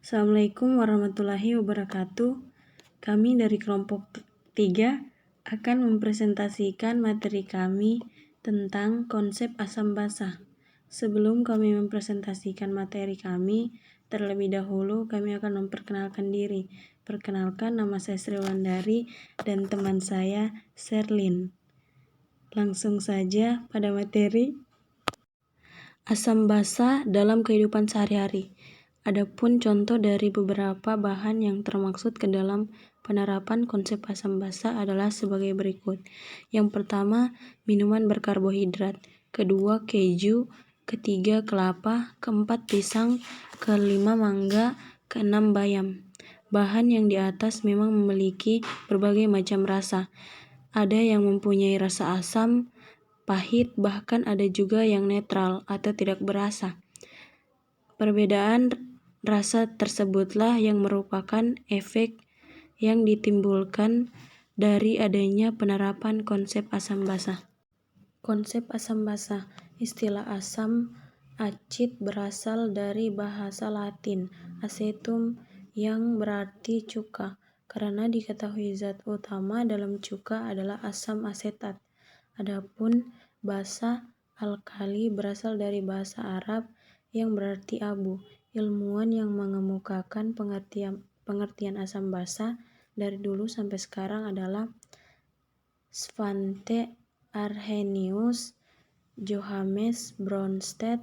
Assalamualaikum warahmatullahi wabarakatuh. Kami dari kelompok 3 akan mempresentasikan materi kami tentang konsep asam basa. Sebelum kami mempresentasikan materi kami, terlebih dahulu kami akan memperkenalkan diri. Perkenalkan, nama saya Sri Wulandari dan teman saya Sherlyn. Langsung saja pada materi asam basa dalam kehidupan sehari-hari. Adapun contoh dari beberapa bahan yang termaksud ke dalam penerapan konsep asam basa adalah sebagai berikut. Yang pertama, minuman berkarbohidrat. Kedua, keju. Ketiga, kelapa. Keempat, pisang. Kelima, mangga. Keenam, bayam. Bahan yang di atas memang memiliki berbagai macam rasa. Ada yang mempunyai rasa asam, pahit, bahkan ada juga yang netral atau tidak berasa. Perbedaan rasa tersebutlah yang merupakan efek yang ditimbulkan dari adanya penerapan konsep asam basa. Konsep asam basa. Istilah asam acid berasal dari bahasa Latin acetum yang berarti cuka, karena diketahui zat utama dalam cuka adalah asam asetat. Adapun basa alkali berasal dari bahasa Arab yang berarti abu. Ilmuwan yang mengemukakan pengertian asam basa dari dulu sampai sekarang adalah Svante Arrhenius, Johannes Bronsted,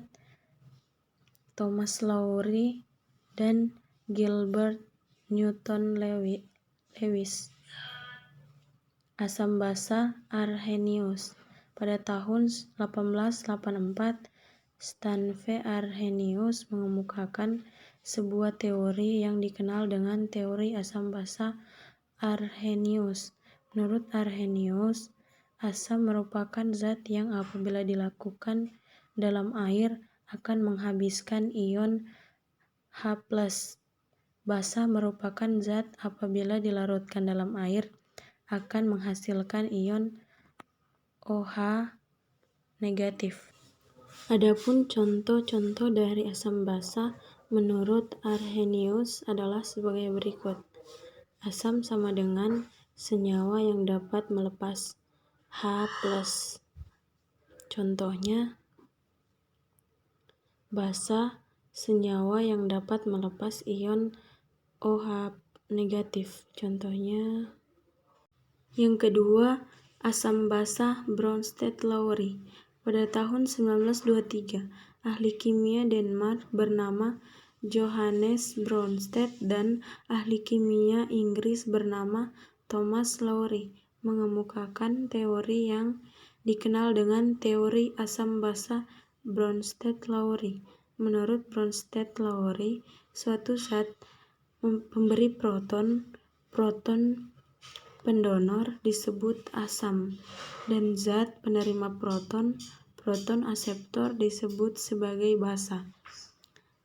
Thomas Lowry, dan Gilbert Newton Lewis. Asam basa Arrhenius. Pada tahun 1884, Stanford Arrhenius mengemukakan sebuah teori yang dikenal dengan teori asam basa Arrhenius. Menurut Arrhenius, asam merupakan zat yang apabila dilakukan dalam air akan menghabiskan ion H+. Basa merupakan zat apabila dilarutkan dalam air akan menghasilkan ion OH negatif. Adapun contoh-contoh dari asam basa menurut Arrhenius adalah sebagai berikut. Asam sama dengan senyawa yang dapat melepas H+. Contohnya, basa senyawa yang dapat melepas ion OH negatif. Contohnya. Yang kedua, asam basa Bronsted-Lowry. Pada tahun 1923, ahli kimia Denmark bernama Johannes Bronsted dan ahli kimia Inggris bernama Thomas Lowry mengemukakan teori yang dikenal dengan teori asam basa Bronsted-Lowry. Menurut Bronsted-Lowry, suatu zat pemberi proton pendonor disebut asam, dan zat penerima proton akseptor disebut sebagai basa.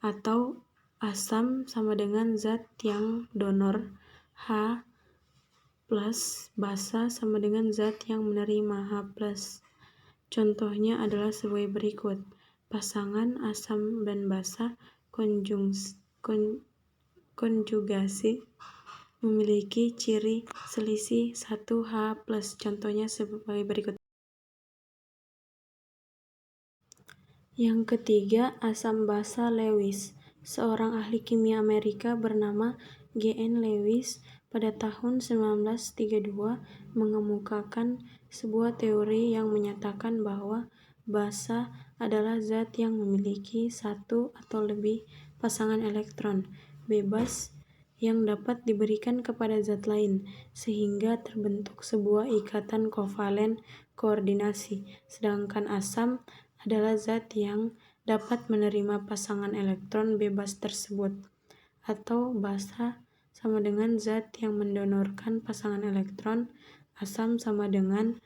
Atau asam sama dengan zat yang donor H+, basa sama dengan zat yang menerima H+. Contohnya adalah sebagai berikut. Pasangan asam dan basa konjugasi memiliki ciri selisih 1H+. Contohnya sebagai berikut. Yang ketiga, asam basa Lewis. Seorang ahli kimia Amerika bernama G.N. Lewis pada tahun 1932 mengemukakan sebuah teori yang menyatakan bahwa basa adalah zat yang memiliki satu atau lebih pasangan elektron bebas yang dapat diberikan kepada zat lain, sehingga terbentuk sebuah ikatan kovalen koordinasi. Sedangkan asam adalah zat yang dapat menerima pasangan elektron bebas tersebut. Atau basa sama dengan zat yang mendonorkan pasangan elektron, asam sama dengan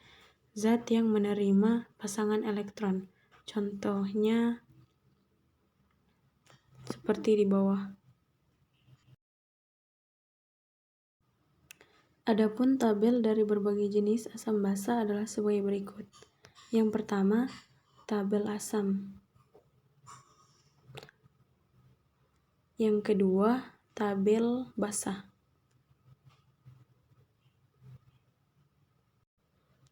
zat yang menerima pasangan elektron. Contohnya seperti di bawah. Adapun tabel dari berbagai jenis asam basa adalah sebagai berikut. Yang pertama, tabel asam. Yang kedua, tabel basah.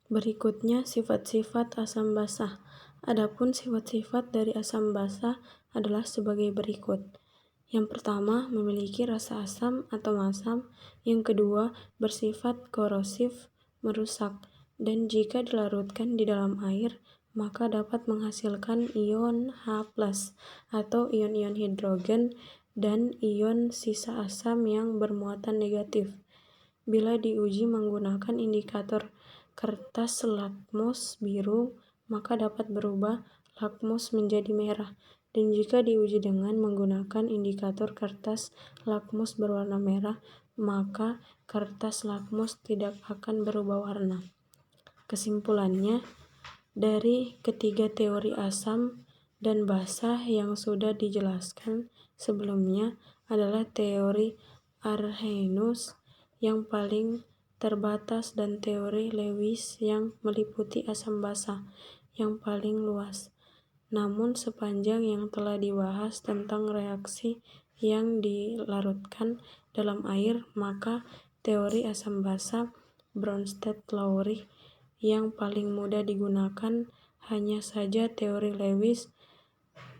Berikutnya sifat-sifat asam basah. Adapun sifat-sifat dari asam basah adalah sebagai berikut. Yang pertama, memiliki rasa asam atau masam. Yang kedua, bersifat korosif, merusak. Dan jika dilarutkan di dalam air, maka dapat menghasilkan ion H+ atau ion-ion hidrogen dan ion sisa asam yang bermuatan negatif. Bila diuji menggunakan indikator kertas lakmus biru, maka dapat berubah lakmus menjadi merah. Dan jika diuji dengan menggunakan indikator kertas lakmus berwarna merah, maka kertas lakmus tidak akan berubah warna. Kesimpulannya, dari ketiga teori asam dan basah yang sudah dijelaskan sebelumnya adalah teori Arrhenius yang paling terbatas dan teori Lewis yang meliputi asam basah yang paling luas. Namun sepanjang yang telah dibahas tentang reaksi yang dilarutkan dalam air, maka teori asam basah Bronsted-Lowry yang paling mudah digunakan. Hanya saja teori Lewis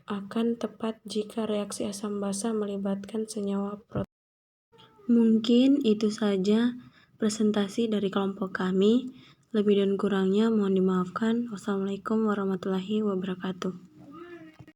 akan tepat jika reaksi asam basah melibatkan senyawa protein. Mungkin itu saja presentasi dari kelompok kami. Lebih dan kurangnya mohon dimaafkan. Wassalamualaikum warahmatullahi wabarakatuh.